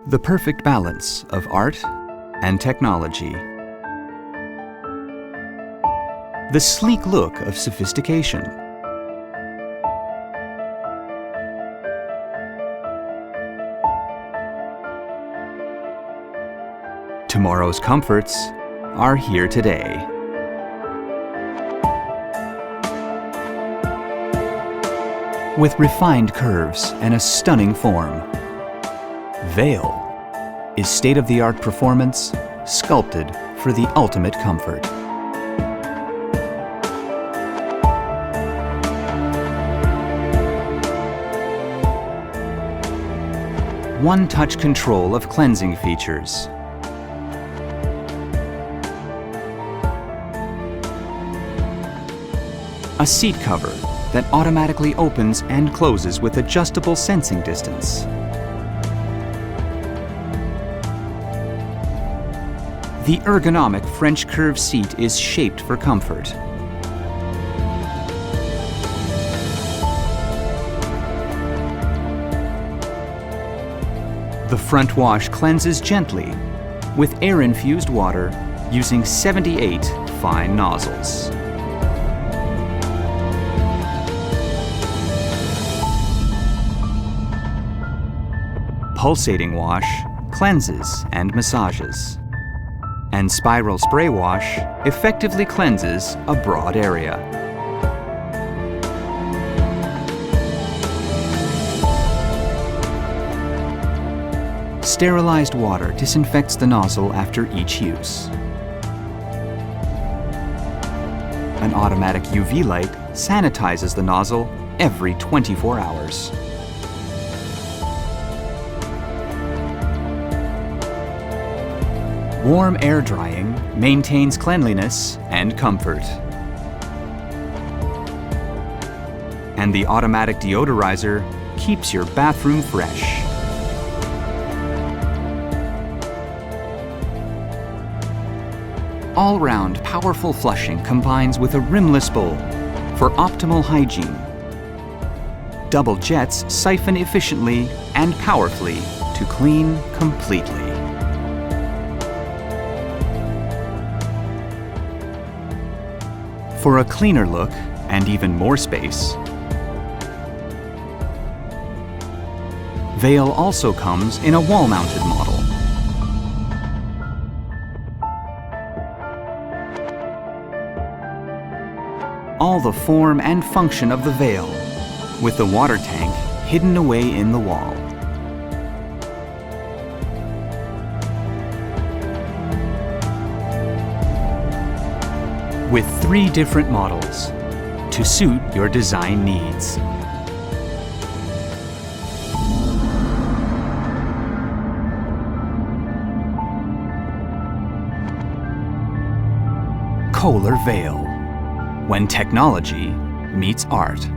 The perfect balance of art and technology. The sleek look of sophistication. Tomorrow's comforts are here today. With refined curves and a stunning form, Veil is state-of-the-art performance sculpted for the ultimate comfort. One-touch control of cleansing features. A seat cover that automatically opens and closes with adjustable sensing distance. The ergonomic French curve seat is shaped for comfort. The front wash cleanses gently with air-infused water using 78 fine nozzles. Pulsating wash cleanses and massages. And spiral spray wash effectively cleanses a broad area. Sterilized water disinfects the nozzle after each use. An automatic UV light sanitizes the nozzle every 24 hours. Warm air drying maintains cleanliness and comfort. And the automatic deodorizer keeps your bathroom fresh. All-round powerful flushing combines with a rimless bowl for optimal hygiene. Double jets siphon efficiently and powerfully to clean completely. For a cleaner look and even more space, Veil also comes in a wall-mounted model. All the form and function of the Veil, with the water tank hidden away in the wall. With 3 different models to suit your design needs. KOHLER Veil, when technology meets art.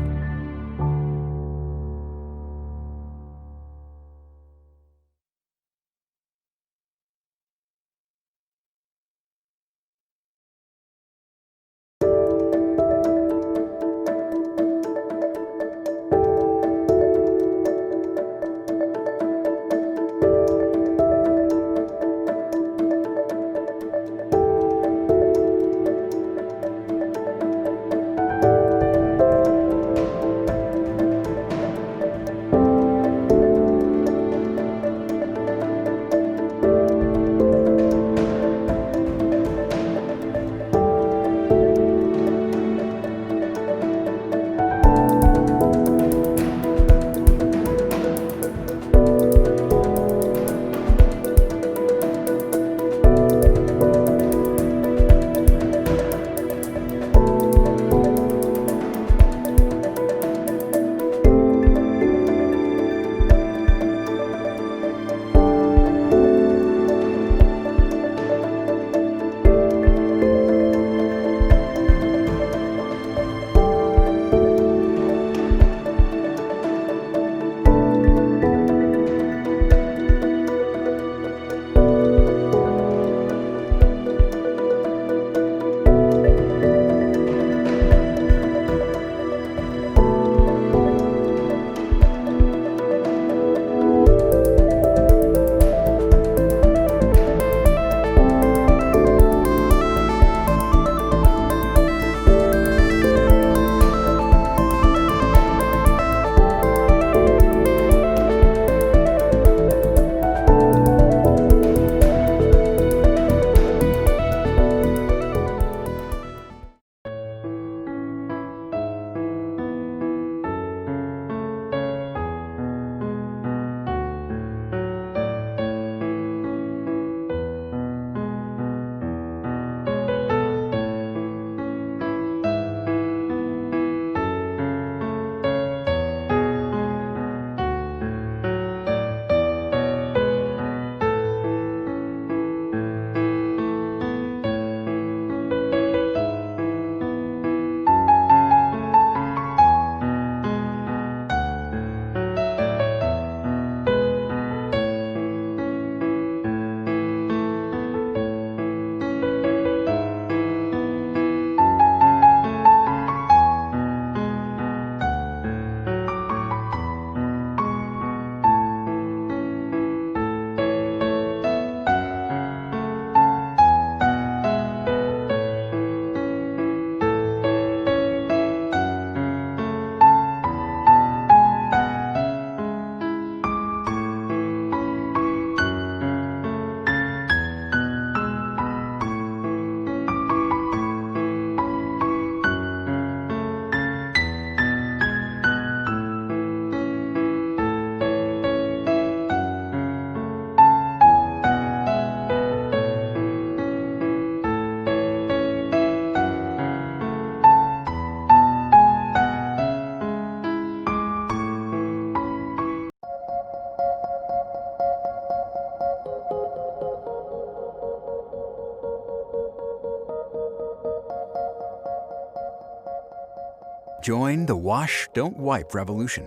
Join the Wash, Don't Wipe revolution.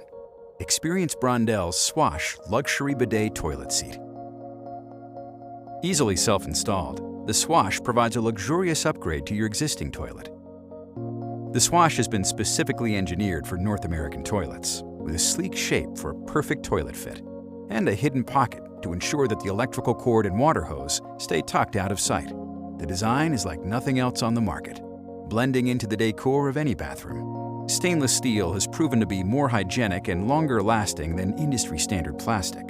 Experience Brondell's Swash luxury bidet toilet seat. Easily self-installed, the Swash provides a luxurious upgrade to your existing toilet. The Swash has been specifically engineered for North American toilets, with a sleek shape for a perfect toilet fit, and a hidden pocket to ensure that the electrical cord and water hose stay tucked out of sight. The design is like nothing else on the market, blending into the decor of any bathroom. Stainless steel has proven to be more hygienic and longer lasting than industry-standard plastic.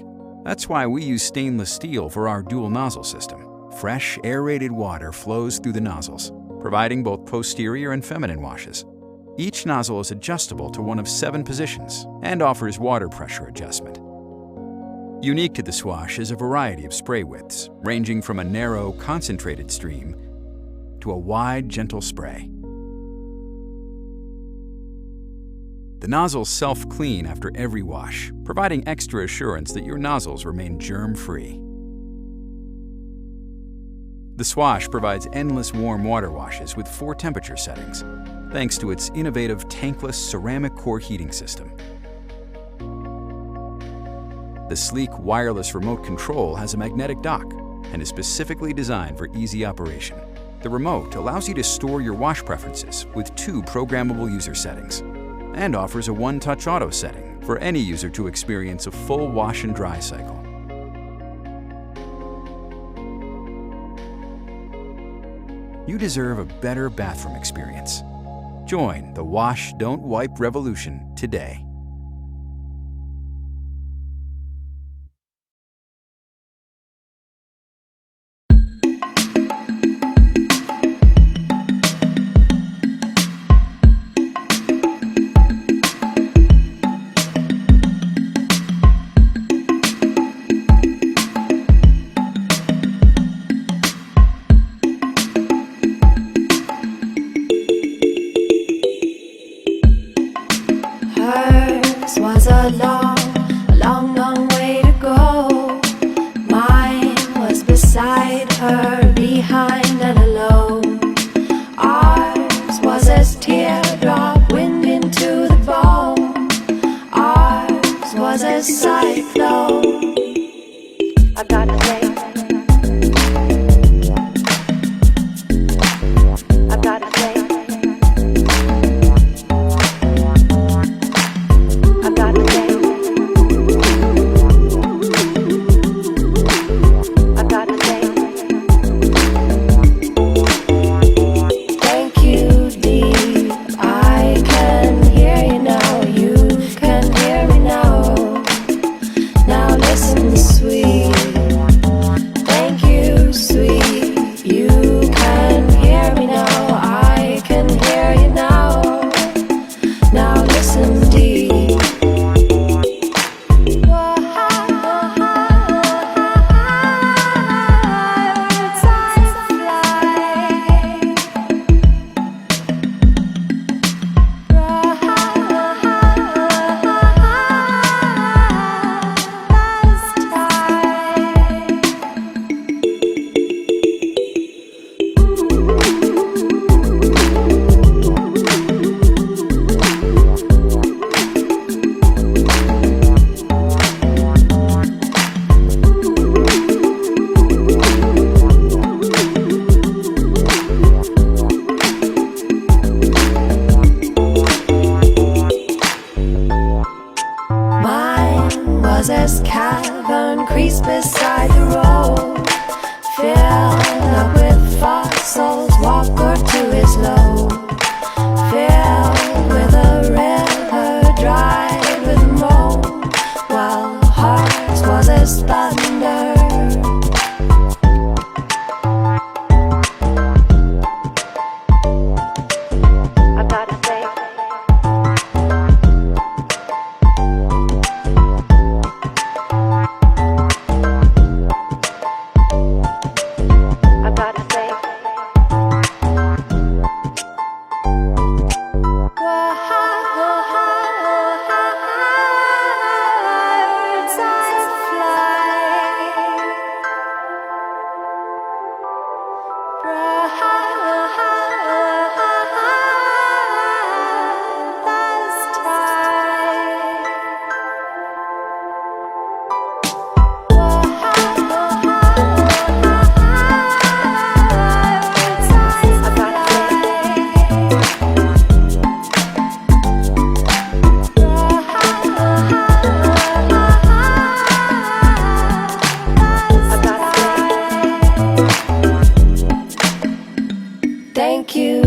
That's why we use stainless steel for our dual nozzle system. Fresh, aerated water flows through the nozzles, providing both posterior and feminine washes. Each nozzle is adjustable to one of 7 positions and offers water pressure adjustment. Unique to the Swash is a variety of spray widths, ranging from a narrow, concentrated stream to a wide, gentle spray. The nozzles self-clean after every wash, providing extra assurance that your nozzles remain germ-free. The Swash provides endless warm water washes with 4 temperature settings, thanks to its innovative tankless ceramic core heating system. The sleek wireless remote control has a magnetic dock and is specifically designed for easy operation. The remote allows you to store your wash preferences with 2 programmable user settings, and offers a one-touch auto setting for any user to experience a full wash and dry cycle. You deserve a better bathroom experience. Join the Wash, Don't Wipe revolution today. Hers was a long way to go. Mine was beside her, behind and alone. Ours was as teardrop wind into the bone. Ours was as cyclone. I've got to say, I've got to say, sweet thank you.